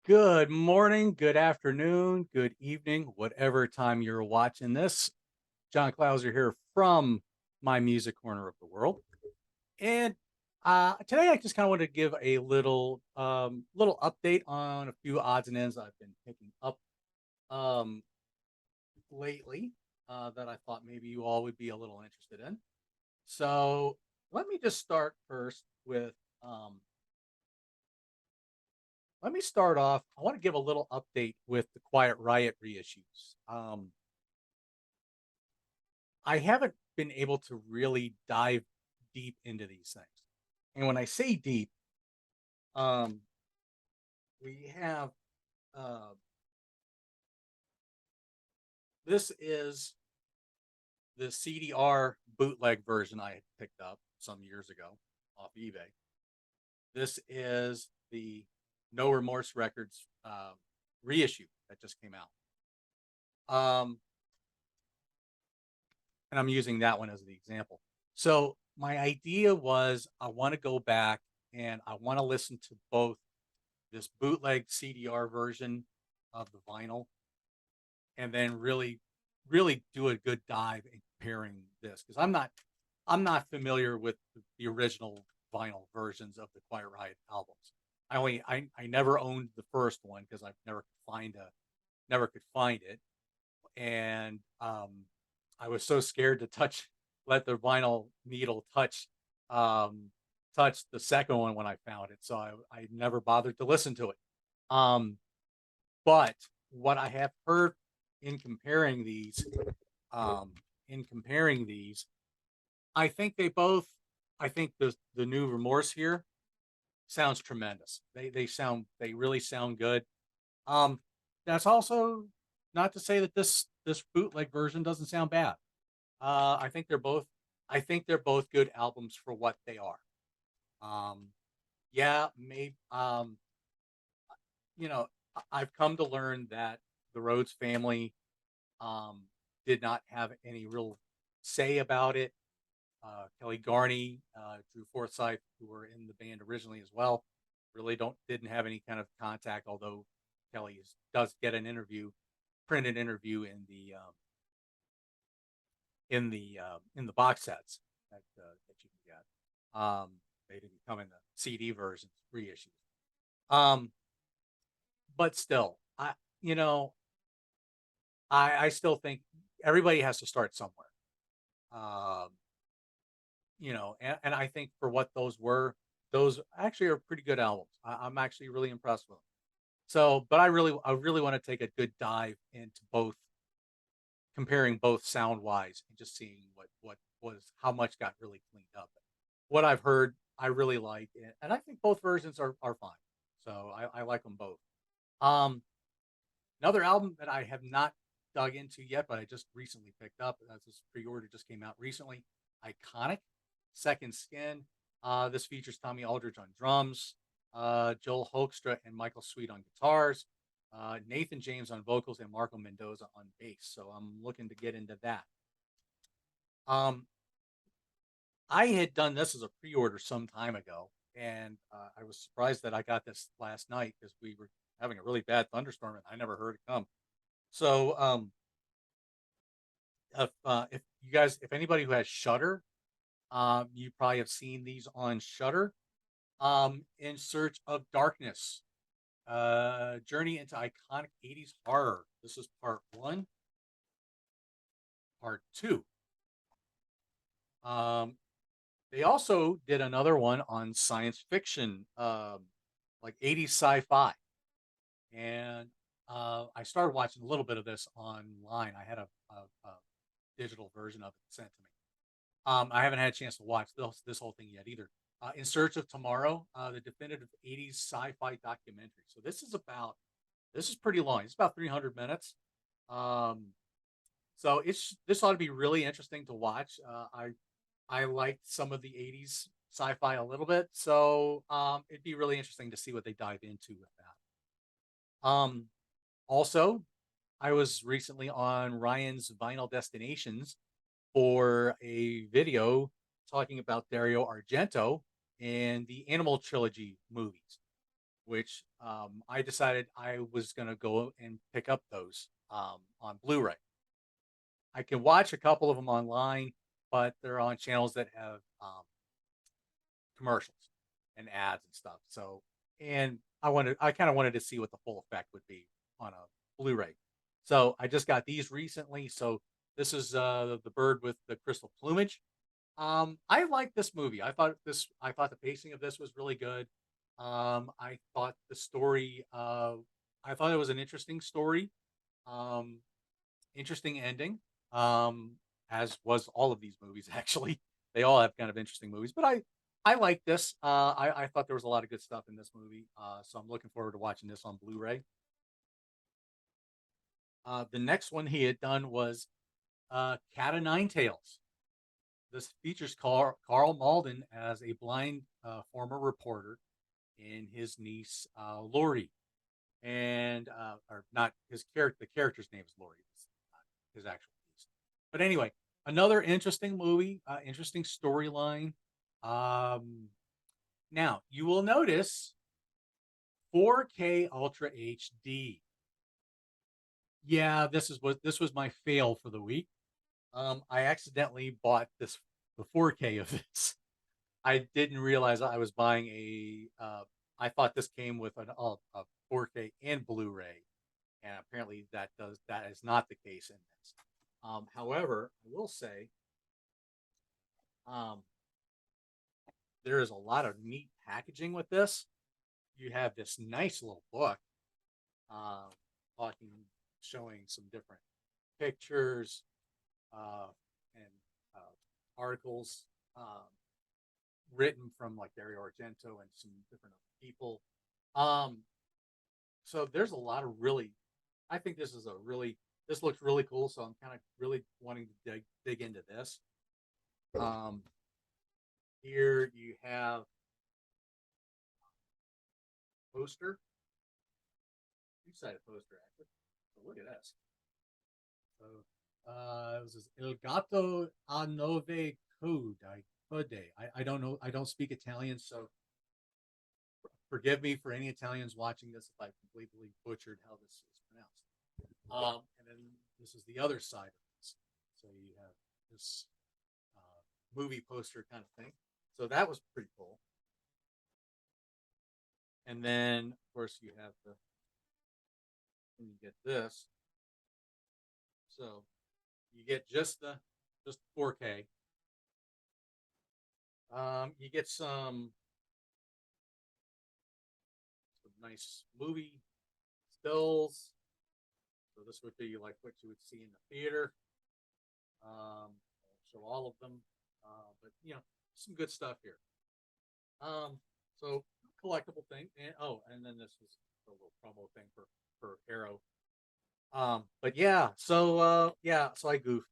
Good morning, good afternoon, good evening, whatever time you're watching this. John Clauser here from my music corner of the world. And today I just kind of want to give a little update on a few odds and ends I've been picking up um, lately that I thought maybe you all would be a little interested in. So let me just start first with let me start off. I want to give a little update with the Quiet Riot reissues. I haven't been able to really dive deep into these things. And when I say deep, um, we have uh, this is the CDR bootleg version I had picked up some years ago off eBay. This is the No Remorse Records reissue that just came out. And I'm using that one as the example. So my idea was I want to go back and I want to listen to both this bootleg CDR version of the vinyl and then really do a good dive in comparing this because I'm not familiar with the original vinyl versions of the Quiet Riot albums. I never owned the first one because I never could find it, and I was so scared to let the vinyl needle touch the second one when I found it, so I never bothered to listen to it. Um, but what I have heard in comparing these, um, in comparing these, I think they both, I think the new Remorse here sounds tremendous. They really sound good. Um, that's also not to say that this bootleg version doesn't sound bad. I think they're both good albums for what they are. Um, yeah, maybe you know, I've come to learn that the Rhodes family um did not have any real say about it. Kelly Garney, Drew Forsyth, who were in the band originally as well, really don't didn't have any kind of contact. Although does get an printed interview in the box sets that you can get. They didn't come in the CD versions reissues. Um, but still, you know I still think everybody has to start somewhere. Um, and I think for what those actually are pretty good albums. I'm actually really impressed with them. So, but I really want to take a good dive into both, comparing both sound wise and just seeing what was how much got really cleaned up. What I've heard, I really like, and I think both versions are fine. So I like them both. Um, Another album that I have not dug into yet, but I just recently picked up. This pre-order just came out recently. Iconic, Second Skin. This features Tommy Aldridge on drums, Joel Hoekstra and Michael Sweet on guitars, Nathan James on vocals, and Marco Mendoza on bass. So I'm looking to get into that. Um, I had done this as a pre-order some time ago, and I was surprised that I got this last night because we were having a really bad thunderstorm, and I never heard it come. So, if anybody who has Shutter, you probably have seen these on Shutter. In Search of Darkness, Journey into Iconic '80s Horror. This is part one. Part two. Um, they also did another one on science fiction, like '80s sci-fi, and I started watching a little bit of this online. I had a digital version of it sent to me. I haven't had a chance to watch this whole thing yet either. In Search of Tomorrow, the definitive '80s sci-fi documentary. So this is pretty long. It's about 300 minutes. Um, so this ought to be really interesting to watch. I liked some of the '80s sci-fi a little bit, so it'd be really interesting to see what they dive into with that. Also, I was recently on Ryan's Vinyl Destinations for a video talking about Dario Argento and the Animal Trilogy movies, which I decided I was going to go and pick up those on Blu-ray. I can watch a couple of them online, but they're on channels that have commercials and ads and stuff. So, and I kind of wanted to see what the full effect would be on a Blu-ray. So I just got these recently. So this is the bird with the crystal plumage. I like this movie. I thought the pacing of this was really good. I thought the story, I thought it was an interesting story. Um, Interesting ending. As was all of these movies actually. They all have kind of interesting movies, but I like this. I thought there was a lot of good stuff in this movie. So I'm looking forward to watching this on Blu-ray. The next one he had done was Catanine Tales. This features Carl Malden as a blind former reporter and his niece Lori, and or not his character. The character's name is Lori. It's not his actual niece. But anyway, another interesting movie, interesting storyline. Now you will notice 4K Ultra HD. Yeah, this was my fail for the week. I accidentally bought the 4K of this. I didn't realize I was buying I thought this came with a 4K and Blu-ray, and apparently that is not the case in this. However, I will say, um, there is a lot of neat packaging with this. You have this nice little book, uh, talking, showing some different pictures and articles written from like Dario Argento and some different people. Um, so there's a lot of really, I think this looks really cool. So I'm kind of really wanting to dig into this. Um, Here you have a poster, two-sided poster actually. So look at this. So it was this Il Gatto a Nove Code. I don't know. I don't speak Italian, so forgive me for any Italians watching this if I completely butchered how this is pronounced. And then this is the other side of this. So you have this movie poster kind of thing. So that was pretty cool. And then, of course, you have when you get this. So you get just 4K. You get some nice movie stills. So this would be like what you would see in the theater. I'll show all of them, but some good stuff here. So collectible thing, and then this was a little promo thing for Arrow. But so I goofed.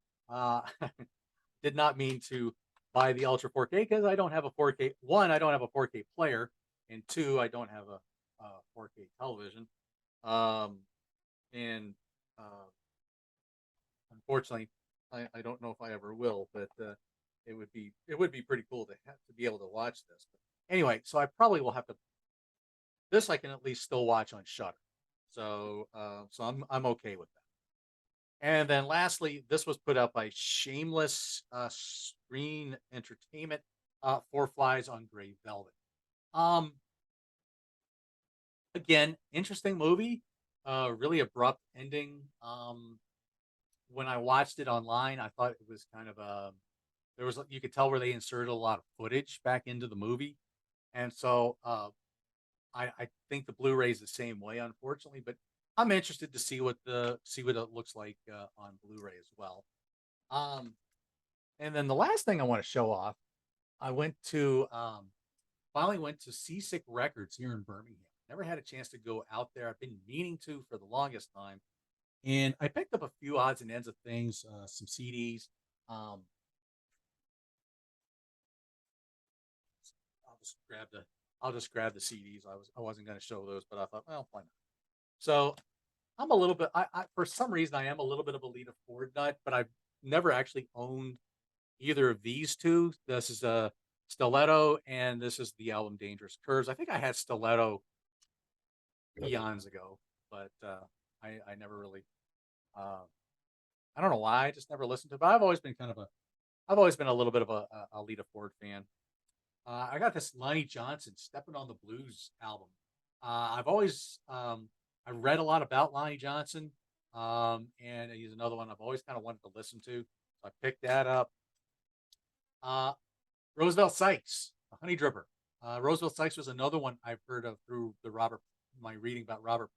Did not mean to buy the Ultra 4K because I don't have a 4K. One, I don't have a 4K player, and two, I don't have a 4K television. And unfortunately, I don't know if I ever will, but it would be pretty cool to be able to watch this. But anyway, so I probably will have to. This I can at least still watch on Shudder, so I'm okay with that. And then lastly, this was put out by Shameless Screen Entertainment. Four Flies on Gray Velvet. Um, Again, interesting movie. Really abrupt ending. When I watched it online, I thought it was kind of there was, you could tell where they inserted a lot of footage back into the movie, and so I think the Blu-ray is the same way, unfortunately. But I'm interested to see what it looks like on Blu-ray as well. Um, and then the last thing I want to show off, I finally went to Seasick Records here in Birmingham. Never had a chance to go out there. I've been meaning to for the longest time, and I picked up a few odds and ends of things, some CDs. Um, I'll just grab the CDs. I wasn't going to show those, but I thought, well, why not? So I'm a little bit. For some reason I am a little bit of a Lita Ford nut, but I've never actually owned either of these two. This is a Stiletto, and this is the album Dangerous Curves. I think I had Stiletto eons ago, but I never really, I don't know why, I just never listened to it, but I've always been a little bit of a Lita Ford fan. I got this Lonnie Johnson "Stepping on the Blues" album. I read a lot about Lonnie Johnson, and he's another one I've always kind of wanted to listen to. So I picked that up. Uh, Roosevelt Sykes, the Honey Dripper. Roosevelt Sykes was another one I've heard of through my reading about Robert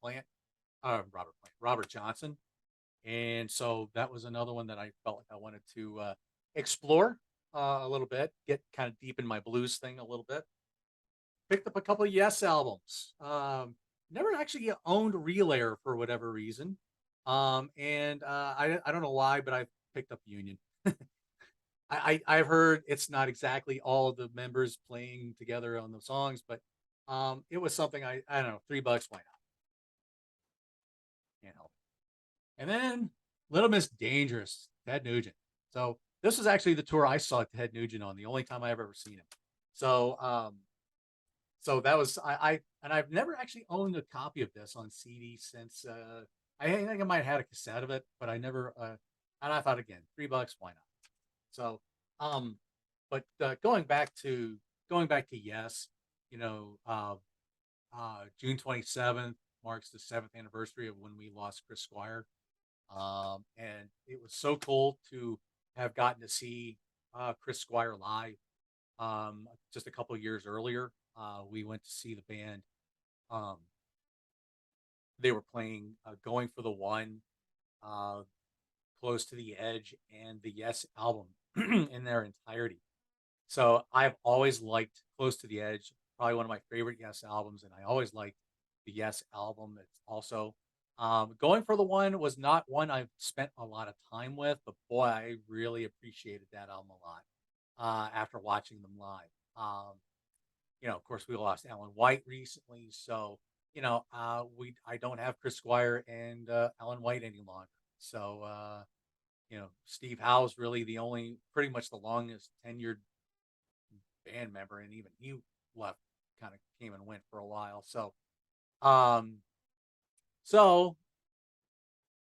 Johnson, and so that was another one that I felt like I wanted to explore a little bit, get kind of deep in my blues thing a little bit. Picked up a couple of Yes albums. Never actually owned Relayer for whatever reason, and I don't know why, but I picked up Union. I've heard it's not exactly all of the members playing together on the songs, but it was something I don't know, $3, why not? Can't help it. And then Little Miss Dangerous, Ted Nugent. So this was actually the tour I saw Ted Nugent on, the only time I've ever seen him. So so that was and I've never actually owned a copy of this on CD since I think I might have had a cassette of it, but I never and I thought again, $3, why not? So but going back to Yes, you know, June 27th marks the 7th anniversary of when we lost Chris Squire. And it was so cool to have gotten to see Chris Squire live just a couple of years earlier. We went to see the band. Um, they were playing Going for the One, uh, Close to the Edge, and the Yes album in their entirety. So I've always liked Close to the Edge, probably one of my favorite Yes albums, and I always liked the Yes album. It's also Going for the One was not one I've spent a lot of time with, but boy, I really appreciated that album a lot after watching them live. Of course, we lost Alan White recently, so I don't have Chris Squire and Alan White any longer. So Steve Howe's really pretty much the longest tenured band member, and even he left, kind of came and went for a while. Um, so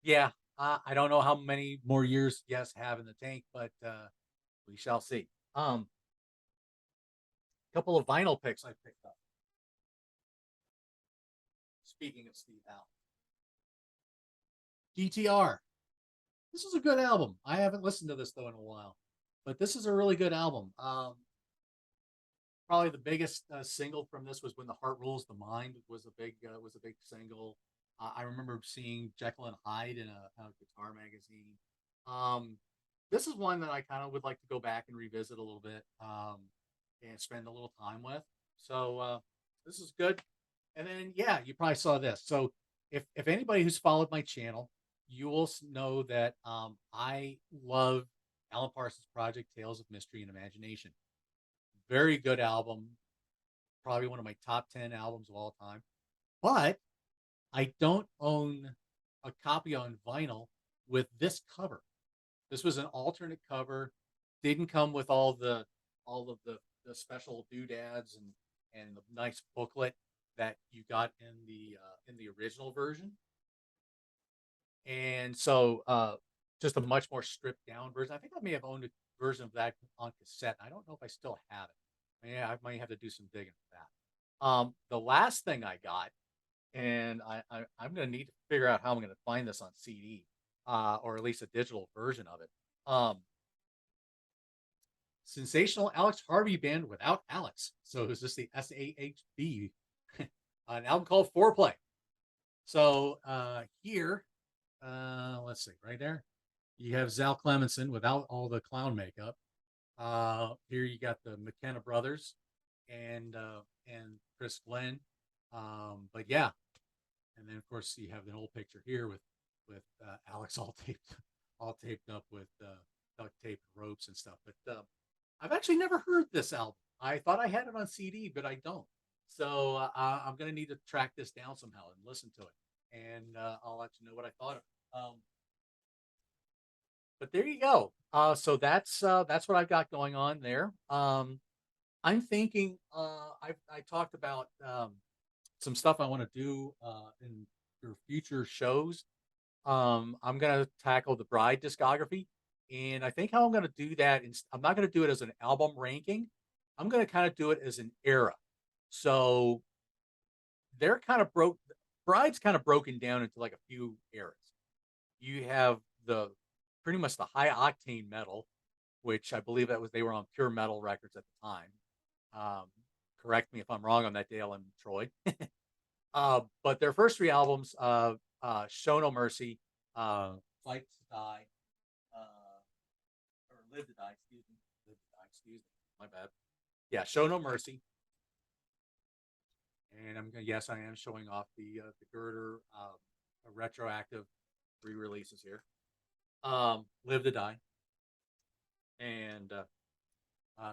yeah, I don't know how many more years Yes have in the tank, but we shall see. Couple of vinyl picks I picked up. Speaking of Steve Howe, DTR. This is a good album. I haven't listened to this though in a while, but this is a really good album. Probably the biggest single from this was "When the Heart Rules the Mind" was a big single. I remember seeing Jekyll and Hyde in a guitar magazine. Um, this is one that I kind of would like to go back and revisit a little bit and spend a little time with. So this is good. And then yeah, you probably saw this. So if anybody who's followed my channel, you will know that I love Alan Parsons' project Tales of Mystery and Imagination. Very good album, probably one of my top 10 albums of all time. But I don't own a copy on vinyl with this cover. This was an alternate cover. Didn't come with all of the special doodads and the nice booklet that you got in the original version. And so just a much more stripped down version. I think I may have owned a version of that on cassette. I don't know if I still have it. Yeah, I might have to do some digging for that. The last thing I got, and I'm going to need to figure out how I'm going to find this on CD, or at least a digital version of it. Sensational Alex Harvey Band without Alex. So it was just the SAHB, an album called Foreplay. So here, let's see, right there, you have Zal Clemenson without all the clown makeup. Here you got the McKenna brothers and Chris Glenn. But yeah, and then of course you have the whole picture here with Alex all taped up with duct tape and ropes and stuff. But I've actually never heard this album. I thought I had it on CD, but I don't. So I'm gonna need to track this down somehow and listen to it, and I'll let you know what I thought of it. But there you go. So that's what I've got going on there. I'm thinking I talked about some stuff I want to do in your future shows. I'm gonna tackle the Bride discography, and I think how I'm gonna do that is I'm not gonna do it as an album ranking. I'm gonna kind of do it as an era. So they're kind of broke. Bride's kind of broken down into like a few eras. You have the pretty much the high octane metal, which I believe that was they were on Pure Metal Records at the time. Um, Correct me if I'm wrong on that, Dale and Troy. But their first three albums, Show No Mercy, Fight to Die, or Live to Die, excuse me. Live to Die, excuse me. My bad. Yeah, Show No Mercy. And yes, I am showing off the girder retroactive re-releases here. Live to Die and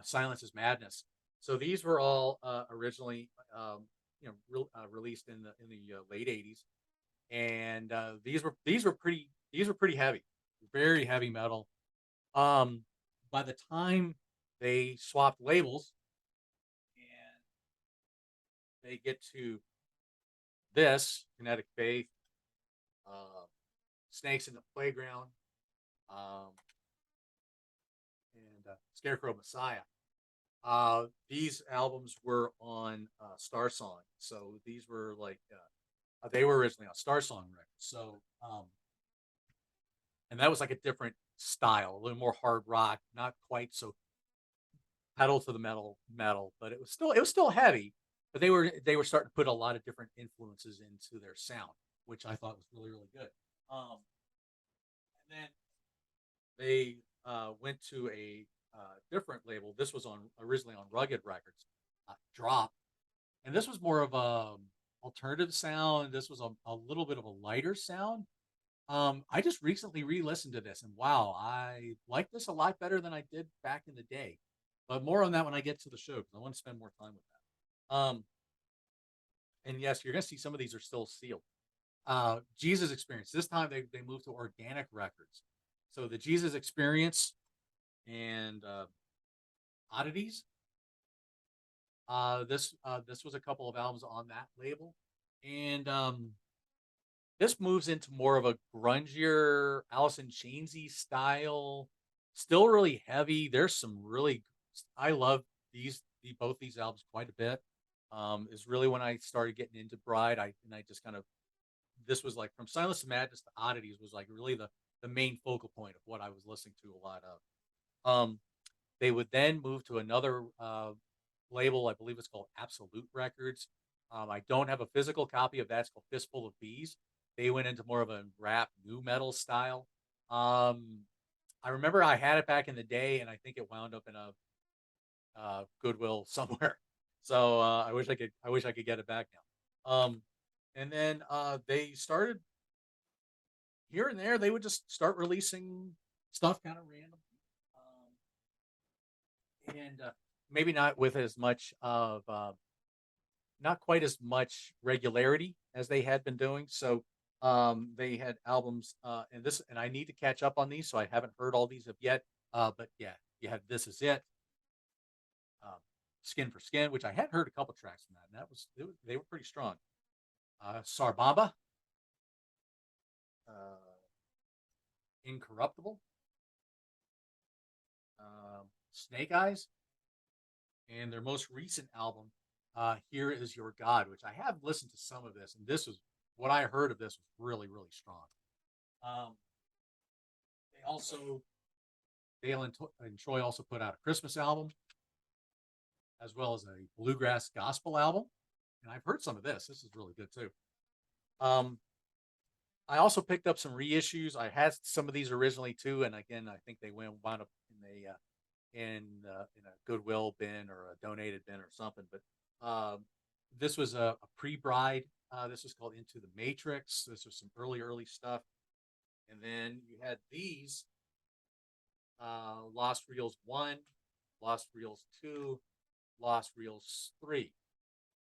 Silence is Madness. So these were all originally released in the late '80s, and these were pretty heavy, very heavy metal. By the time they swapped labels and they get to this Kinetic Faith, Snakes in the Playground, um, and Scarecrow Messiah. These albums were on Star Song, so these were like they were originally on Star Song Records. So, and that was like a different style, a little more hard rock, not quite so pedal to the metal, but it was still heavy. But they were starting to put a lot of different influences into their sound, which I thought was really good. And then they went to a different label. This was originally on Rugged Records, Drop, and this was more of a alternative sound. This was a little bit of a lighter sound. I just recently re-listened to this, and wow, I like this a lot better than I did back in the day. But more on that when I get to the show because I want to spend more time with that. And yes, you're gonna see some of these are still sealed. Jesus Experience. This time they moved to Organic Records. So the Jesus Experience and Oddities. This was a couple of albums on that label, and this moves into more of a grungier Alice in Chainsy style. Still really heavy. There's some really. I love both these albums quite a bit. Is really when I started getting into Bride. I just kind of this was like from Silence to Madness to Oddities was like really the main focal point of what I was listening to a lot of. They would then move to another label, I believe it's called Absolute Records. I don't have a physical copy of that. It's called Fistful of Bees. They went into more of a rap new metal style. I remember I had it back in the day, and I think it wound up in a Goodwill somewhere. So I wish I could get it back now. And then they started here and there. They would just start releasing stuff kind of random, and maybe not with as much of not quite as much regularity as they had been doing. So they had albums, and I need to catch up on these, so I haven't heard all these yet. But yeah, you have This Is It, Skin for Skin, which I had heard a couple tracks from that, and they were pretty strong. Sarbaba, Incorruptible, Snake Eyes, and their most recent album, Here Is Your God, which I have listened to some of this, and this was what I heard of this was really strong. They also Dale and Troy also put out a Christmas album, as well as a bluegrass gospel album, and I've heard some of this. This is really good too. I also picked up some reissues. I had some of these originally too, and again, I think they wound up in a Goodwill bin or a donated bin or something. But this was a pre-Bride. This was called Into the Matrix. This was some early stuff, and then you had these Lost Reels 1, Lost Reels 2, Lost Reels 3.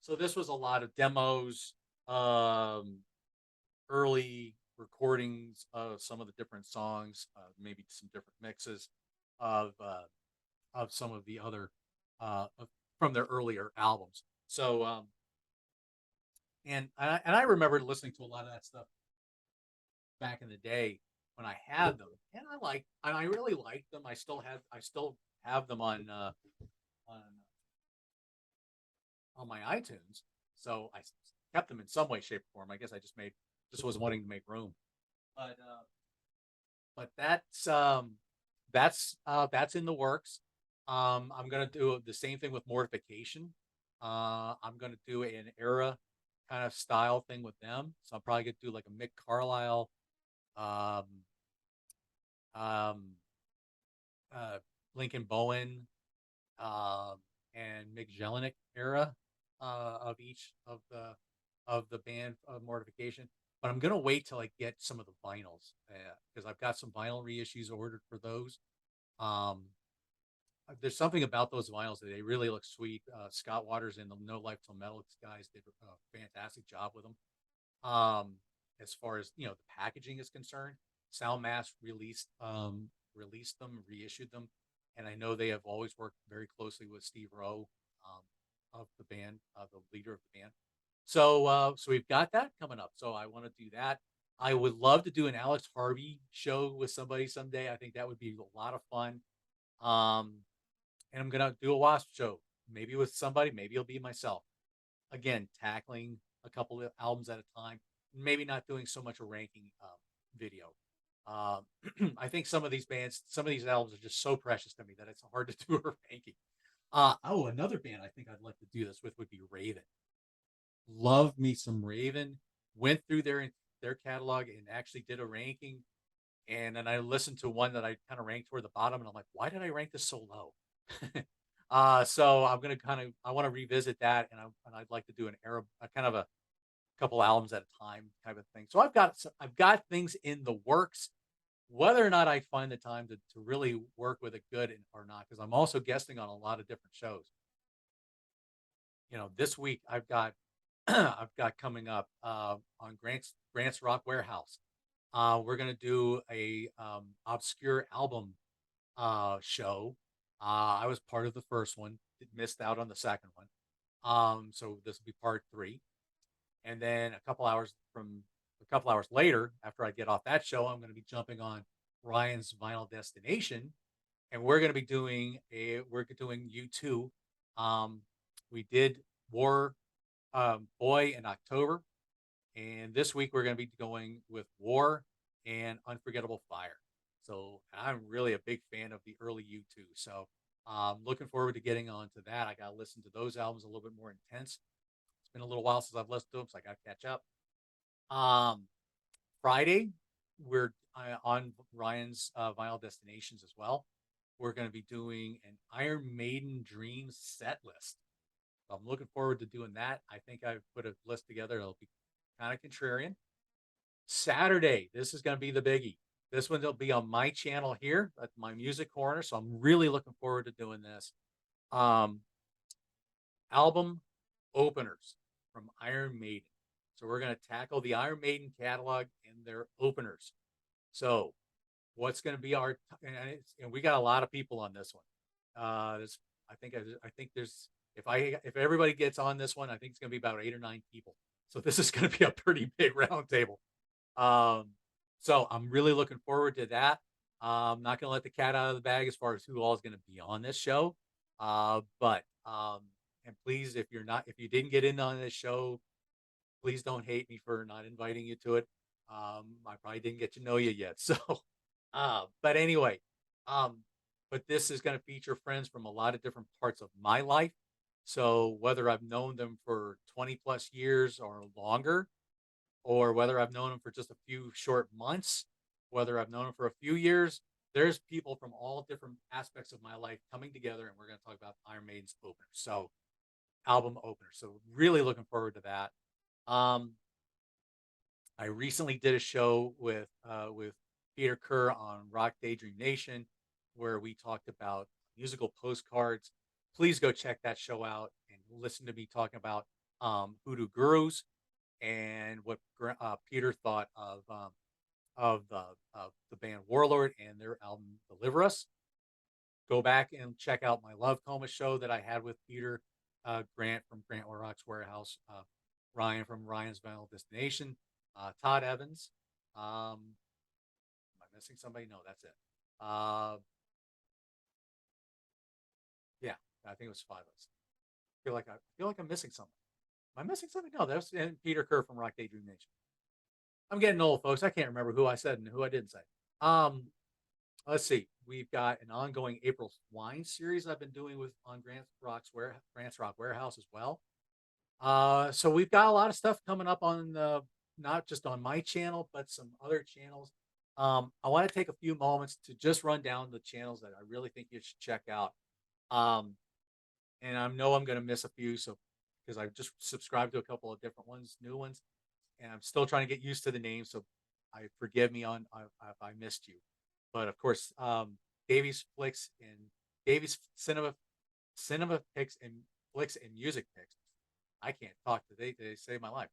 So this was a lot of demos, early recordings of some of the different songs, maybe some different mixes of some of the other from their earlier albums. So And I remember listening to a lot of that stuff back in the day when I had them, and I really liked them. I still have them on on my iTunes, so I kept them in some way, shape, or form. I guess I just was wanting to make room, but that's in the works. I'm gonna do the same thing with Mortification. I'm gonna do an era kind of style thing with them, so I'm probably gonna do like a Mick Carlisle, um, um, uh, Lincoln Bowen, um, and Mick Jelinek era of each of the band of Mortification. But I'm gonna wait till I get some of the vinyls because I've got some vinyl reissues ordered for those. Um, there's something about those vinyls that they really look sweet. Scott Waters and the No Life Till Metal guys did a fantastic job with them. As far as the packaging is concerned, Soundmass released them, reissued them, and I know they have always worked very closely with Steve Rowe, of the band, the leader of the band. So we've got that coming up. So I want to do that. I would love to do an Alex Harvey show with somebody someday. I think that would be a lot of fun. Um, and I'm gonna do a Wasp show, maybe with somebody, maybe it'll be myself. Again, tackling a couple of albums at a time, maybe not doing so much a ranking video. I think some of these bands, some of these albums are just so precious to me that it's hard to do a ranking. Another band I think I'd like to do this with would be Raven. Love me some Raven. Went through their catalog and actually did a ranking. And then I listened to one that I kind of ranked toward the bottom, and I'm like, why did I rank this so low? So I'm gonna I want to revisit that, and I'd like to do an era, a kind of a couple albums at a time type of thing. So I've got things in the works. Whether or not I find the time to really work with it good or not, because I'm also guesting on a lot of different shows. This week I've got I've got coming up on Grant's Rock Warehouse. We're gonna do a obscure album show. I was part of the first one, missed out on the second one. So this will be part 3. And then a couple hours later, after I get off that show, I'm going to be jumping on Ryan's Vinyl Destination, and we're doing U2. We did War Boy in October, and this week we're going to be going with War and Unforgettable Fire. So I'm really a big fan of the early U2. So looking forward to getting on to that. I got to listen to those albums a little bit more intense. It's been a little while since I've listened to them, so I got to catch up. Friday, we're on Ryan's Vinyl Destinations as well. We're going to be doing an Iron Maiden Dream set list. So I'm looking forward to doing that. I think I've put a list together. It'll be kind of contrarian. Saturday, this is going to be the biggie. This one will be on my channel here at my music corner. So I'm really looking forward to doing this. Album openers from Iron Maiden. So we're going to tackle the Iron Maiden catalog and their openers. So what's going to be and we got a lot of people on this one. I think there's, if everybody gets on this one, I think it's going to be about 8 or 9 people. So this is going to be a pretty big round table. So I'm really looking forward to that. I'm not going to let the cat out of the bag as far as who all is going to be on this show. But and please, if you didn't get in on this show, please don't hate me for not inviting you to it. I probably didn't get to know you yet. So, but anyway, but this is going to feature friends from a lot of different parts of my life. So whether I've known them for 20 plus years or longer, or whether I've known them for just a few short months, whether I've known them for a few years, there's people from all different aspects of my life coming together, and we're going to talk about Iron Maiden's opener. So album opener. So really looking forward to that. I recently did a show with Peter Kerr on Rock Daydream Nation, where we talked about musical postcards. Please go check that show out and listen to me talking about Voodoo Gurus and what Peter thought of the band Warlord and their album Deliver Us. Go back and check out my Love Coma show that I had with Peter Grant from Grant Rocks Warehouse. Ryan from Ryan's Final Destination, Todd Evans. Am I missing somebody? No, that's it. Yeah, I think it was 5 of us. I feel like I'm missing something. Am I missing something? No, that's and Peter Kerr from Rock Daydream Nation. I'm getting old, folks. I can't remember who I said and who I didn't say. Um, let's see. We've got an ongoing April wine series I've been doing with on Grants Rock Warehouse as well. So we've got a lot of stuff coming up on not just on my channel, but some other channels. I want to take a few moments to just run down the channels that I really think you should check out. Um, and I know I'm going to miss a few, so because I've just subscribed to a couple of different ones, new ones, and I'm still trying to get used to the names. So I forgive me on if I missed you, but of course, Davy's Flicks and Davy's Cinema Picks and Flicks and Music Picks. I can't talk today. They save my life.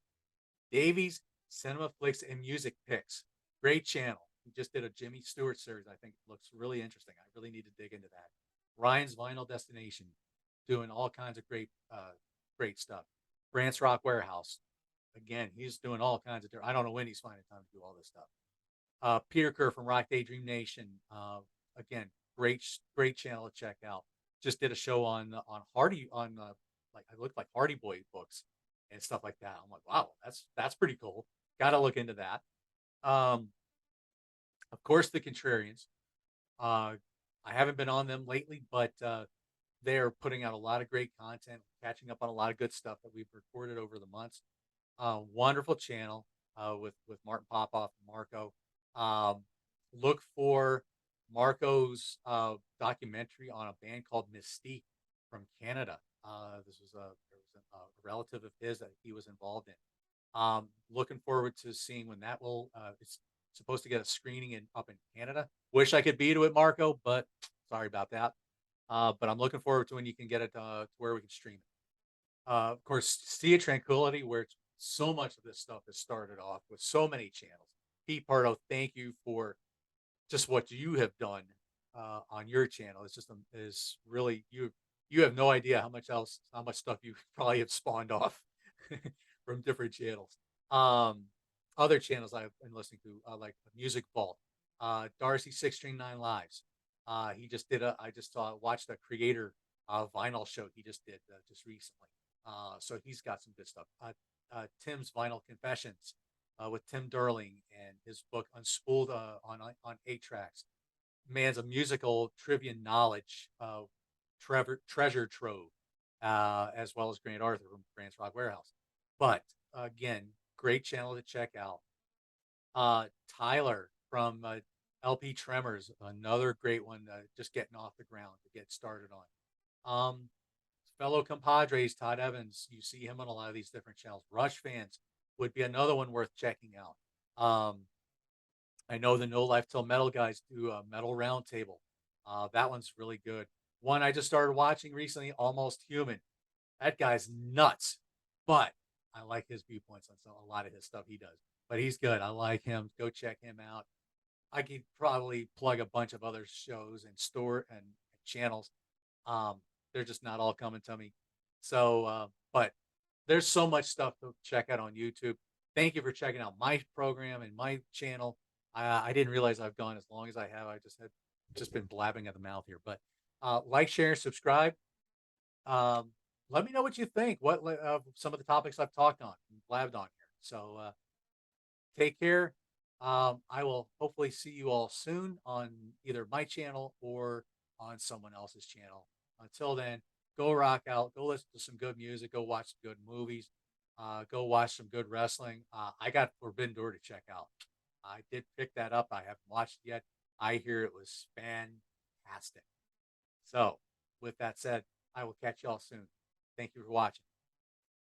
Davy's Cinema Flicks and Music Picks. Great channel. He just did a Jimmy Stewart series. I think it looks really interesting. I really need to dig into that. Ryan's Vinyl Destination, doing all kinds of great stuff. Grants Rock Warehouse. Again, he's doing all kinds of different. I don't know when he's finding time to do all this stuff. Peter Kerr from Rock Daydream Nation. Again, great channel to check out. Just did a show on Hardy on like I looked like Hardy Boy books and stuff like that. I'm like, wow, that's pretty cool. Got to look into that. Of course, the Contrarians. I haven't been on them lately, but they're putting out a lot of great content, catching up on a lot of good stuff that we've recorded over the months. Wonderful channel with Martin Popoff and Marco. Look for Marco's documentary on a band called Mystique from Canada. This was a relative of his that he was involved in. Looking forward to seeing when that will. It's supposed to get a screening up in Canada. Wish I could be to it, Marco, but sorry about that. But I'm looking forward to when you can get it to where we can stream it. Of course, Sea of Tranquility, where so much of this stuff has started off with so many channels. Pete Pardo, thank you for just what you have done on your channel. It's just is really you have no idea how much stuff you probably have spawned off from different channels. Other channels I've been listening to, like Music Vault, Darcy 6 String 9 Lives. He just did I just watched the creator vinyl show he just did just recently. So he's got some good stuff. Tim's Vinyl Confessions with Tim Durling and his book Unspooled on 8 tracks. Man's a musical trivia knowledge treasure trove, as well as Grant Arthur from Grant's Rock Warehouse. But again, great channel to check out. Tyler from LP Tremors, another great one, just getting off the ground to get started on. Fellow compadres, Todd Evans, you see him on a lot of these different channels. RushFans would be another one worth checking out. I know the No Life Till Metal guys do a Metal Roundtable. That one's really good. One I just started watching recently, Almost Human. That guy's nuts, but I like his viewpoints on a lot of his stuff he does. But he's good. I like him. Go check him out. I could probably plug a bunch of other shows and channels. They're just not all coming to me. So, but there's so much stuff to check out on YouTube. Thank you for checking out my program and my channel. I didn't realize I've gone as long as I have. I just been blabbing at the mouth here. But like, share, subscribe. Let me know what you think. What some of the topics I've talked on and blabbed on here. So take care. I will hopefully see you all soon on either my channel or on someone else's channel. Until then, go rock out, go listen to some good music, go watch some good movies, go watch some good wrestling. I got Forbidden Door to check out. I did pick that up. I haven't watched it yet. I hear it was fantastic. So with that said, I will catch y'all soon. Thank you for watching.